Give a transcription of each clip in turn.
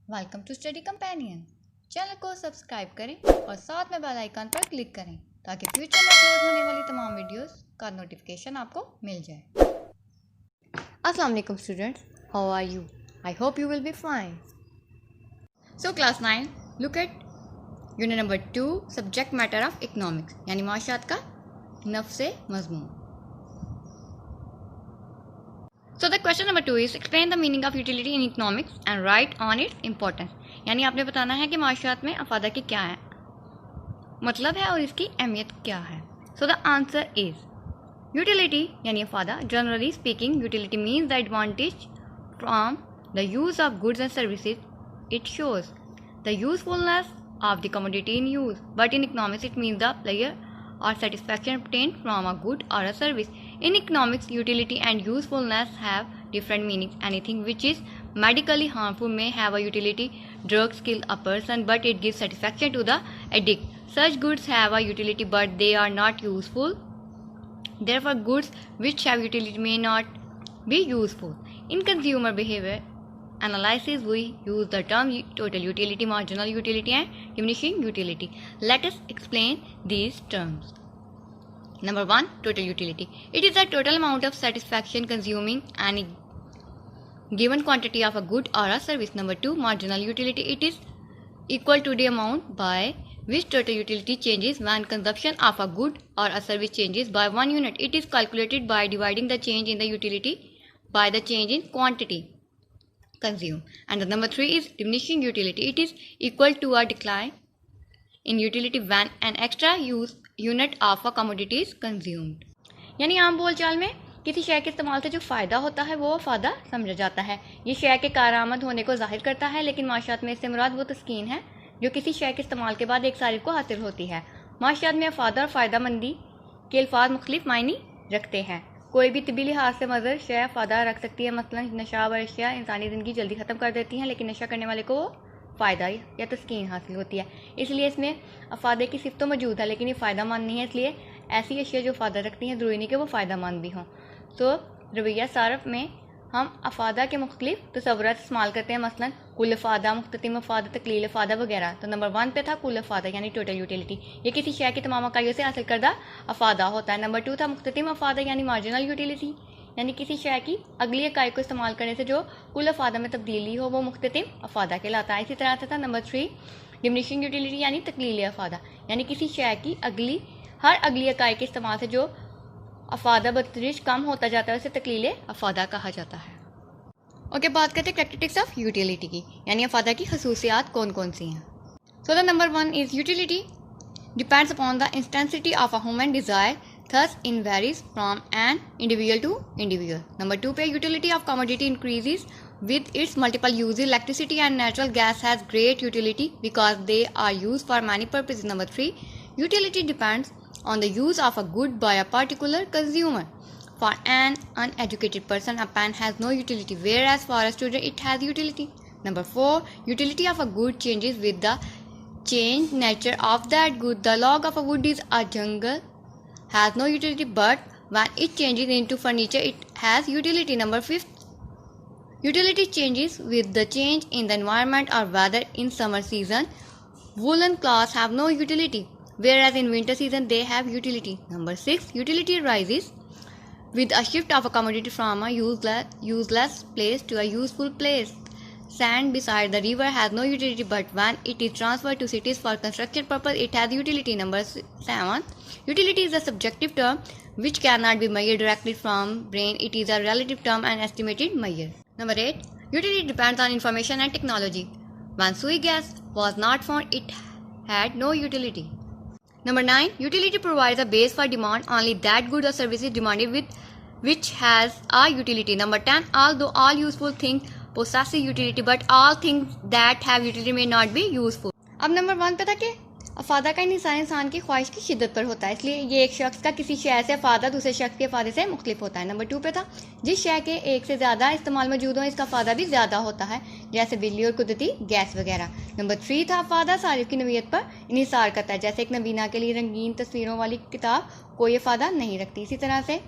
Welcome to study companion. Channel को subscribe करें और साथ में बेल आइकन पर क्लिक करें ताकि फ्यूचर में अपलोड होने वाली तमाम वीडियोस का नोटिफिकेशन आपको मिल जाए। अस्सलाम वालेकुम students, how are you? I hope you will be fine. So class 9, look at unit number 2, subject matter of economics, यानी माशियात का नफ्से मज़मून। So the question number 2 is explain the meaning of utility in economics and write on its importance। यानी आपने बताना है कि माशियात में अफादा की क्या है मतलब है और इसकी अहमियत क्या है। So the answer is utility यानी अफादा। Generally speaking, utility means the advantage from the use of goods and services. It shows the usefulness of the commodity in use, but in economics it means the pleasure or satisfaction obtained from a good or a service. In economics, utility and usefulness have different meanings. Anything which is medically harmful may have a utility. Drugs kill a person, but it gives satisfaction to the addict. Such goods have a utility, but they are not useful. Therefore, goods which have utility may not be useful. In consumer behavior analysis, we use the term total utility, marginal utility, and diminishing utility. Let us explain these terms. Number 1, total utility. It is the total amount of satisfaction consuming any given quantity of a good or a service. Number 2, marginal utility. It is equal to the amount by which total utility changes when consumption of a good or a service changes by 1 unit. It is calculated by dividing the change in the utility by the change in quantity consumed. And the number 3 is diminishing utility. It is equal to a decline in utility when an extra unit of a commodity is consumed। यानी आम बोलचाल में किसी शय के इस्तेमाल से जो फ़ायदा होता है वो फ़ायदा समझा जाता है। ये शय के कारआमद होने को जाहिर करता है, लेकिन माशियात में इससे मुराद वो तस्कीन है जो किसी शय के इस्तेमाल के बाद एक सारिफ को हासिल होती है। माशियात में अफादा और फ़ायदामंदी के अल्फाज मुख्तलिफ मायने रखते हैं। कोई भी तिबी लिहाज से मज़र शय फ़ायदा रख सकती है। मसलन नशा व अशिया इंसानी ज़िंदगी जल्दी ख़त्म कर देती हैं, लेकिन नशा करने वाले को फ़ायदा या तस्कीन हासिल होती है। इसलिए इसमें अफादे की सिफ़त तो मौजूद है, लेकिन ये फ़ायदा मंद नहीं है। इसलिए ऐसी अशिया जो फ़ायदा रखती हैं ज़रूरी नहीं कि वो फ़ायदा मंद भी हों। तो रवैया सारफ में हम अफादा के मुख्तलिफ तसव्वुरात इस्तेमाल करते हैं, मसलन कुल अफादा, मुख्ततिम अफादा, तकलील अफादा वगैरह। तो नंबर 1 पे था कुल अफादा यानी टोटल यूटिलिटी। ये किसी शय की तमाम इकाइयों से हासिल करदा अफादा होता है। नंबर 2 था मुख्ततिम अफादा यानी मार्जिनल यूटिलिटी, यानी किसी शय की अगली इकाई को इस्तेमाल करने से जो कुल अफादा में तब्दीली हो वो मुख्ततिम अफादा कहलाता है। इसी तरह से था नंबर 3 डिमिनिशिंग यूटिलिटी यानी तकलील अफादा, यानी किसी शय की हर अगली इकाई के इस्तेमाल से जो अफादा बतदरीज कम होता जाता है उसे तकलील अफादा कहा जाता है। ओके, बात करते हैं कैरेक्टरिस्टिक्स ऑफ यूटिलिटी की, यानी अफादा की खसूसियात कौन कौन सी हैं। So the number 1 is utility depends upon the intensity of a human desire, thus it varies from an individual to individual. Number 2 पे utility of commodity increases with its multiple uses. Electricity and natural gas has great utility because they are used for many purposes. Number 3, utility depends on the use of a good by a particular consumer. For an uneducated person, a pen has no utility, whereas for a student it has utility. Number 4, utility of a good changes with the changed nature of that good. The log of a wood is a jungle has no utility, but when it changes into furniture it has utility. Number 5, utility changes with the change in the environment or weather. In summer season, woolen cloths have no utility, whereas in winter season they have utility. Number 6, utility arises with a shift of a commodity from a useless place to a useful place. Sand beside the river has no utility, but when it is transferred to cities for construction purpose, it has utility. Number 7, utility is a subjective term which cannot be measured directly from brain. It is a relative term and estimated measure. Number 8, utility depends on information and technology. When sui gas was not found, it had no utility. Number 9, utility provides a base for demand. Only that good or service is demanded with which has a utility. Number 10, although all useful things possess utility, but all things that have utility may not be useful. अब number 1 पे था कि अफादा का निसार इंसान की ख्वाहिश की शिद्दत पर होता है, इसलिए ये एक शख्स का किसी शय से अफादा दूसरे शख्स के अफादे से मुख्तलिफ होता है। नंबर 2 पे था जिस शय के एक से ज़्यादा इस्तेमाल मौजूद हो इसका अफादा भी ज़्यादा होता है, जैसे बिजली और कुदरती गैस वगैरह। नंबर 3 था अफादा सारिफ की नवीयत पर इन्हिसार करता है, जैसे एक नबीना के लिए रंगीन तस्वीरों वाली किताब कोई अफादा नहीं रखती। इसी तरह से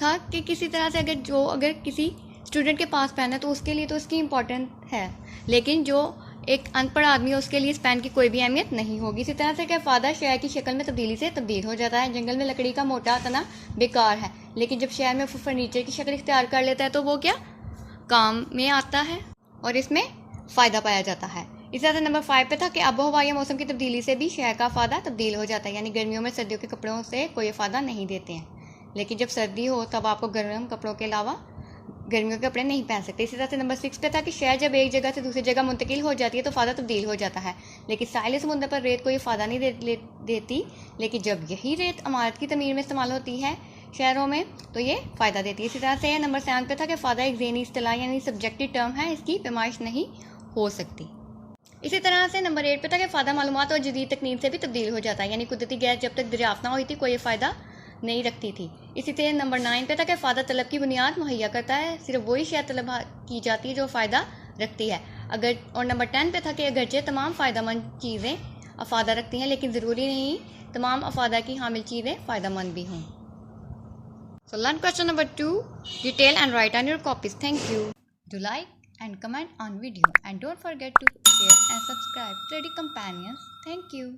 था कि किसी तरह से अगर किसी स्टूडेंट के पास पेन है तो उसके लिए तो इसकी इम्पोर्टेंट है, लेकिन जो एक अनपढ़ आदमी है उसके लिए इस पेन की कोई भी अहमियत नहीं होगी। इसी तरह से क्या फ़ायदा शहर की शक्ल में तब्दीली से तब्दील हो जाता है। जंगल में लकड़ी का मोटा तना बेकार है, लेकिन जब शहर में फर्नीचर की शक्ल इख्तियार कर लेता है तो वो क्या काम में आता है और इसमें फ़ायदा पाया जाता है। इस तरह से नंबर 5 पे था कि आबो हवा या मौसम की तब्दीली से भी शहर का फ़ायदा तब्दील हो जाता है। यानी गर्मियों में सर्दियों के कपड़ों से कोई फ़ायदा नहीं देते हैं, लेकिन जब सर्दी हो तब आपको गर्म कपड़ों के अलावा गर्मियों के कपड़े नहीं पहन सकते। इसी तरह से नंबर 6 पे था कि शहर जब एक जगह से दूसरी जगह मुंतकिल हो जाती है तो फ़ायदा तब्दील हो जाता है, लेकिन साहिल समुद्र पर रेत कोई फ़ायदा नहीं देती, लेकिन जब यही रेत इमारत की तमीर में इस्तेमाल होती है शहरों में तो ये फ़ायदा देती है। इसी तरह से नंबर 7 पे था कि फ़ायदा एक ज़हनी इस्तिलाह यानी सब्जेक्टिव टर्म है, इसकी पैमाइश नहीं हो सकती। इसी तरह से नंबर 8 पे था कि फ़ायदा मालूमात और जदीद तकनीक से भी तब्दील हो जाता है, यानी कुदरती गैस जब तक दरियाफ्त ना हुई थी कोई फ़ायदा नहीं रखती थी। इसी तरह नंबर 9 पे था कि फ़ायदा तलब की बुनियाद मुहैया करता है, सिर्फ वही शय तलब की जाती है जो फ़ायदा रखती है। और नंबर 10 पे था कि अगरचे तमाम फ़ायदेमंद चीज़ें अफादा रखती हैं, लेकिन ज़रूरी नहीं तमाम अफादा की हामिल चीज़ें फ़ायदेमंद भी हों। So learn question number 2, detail and write on your copies. Thank you. Do like and comment on video and don't forget to share and subscribe to Study Companions. Thank you.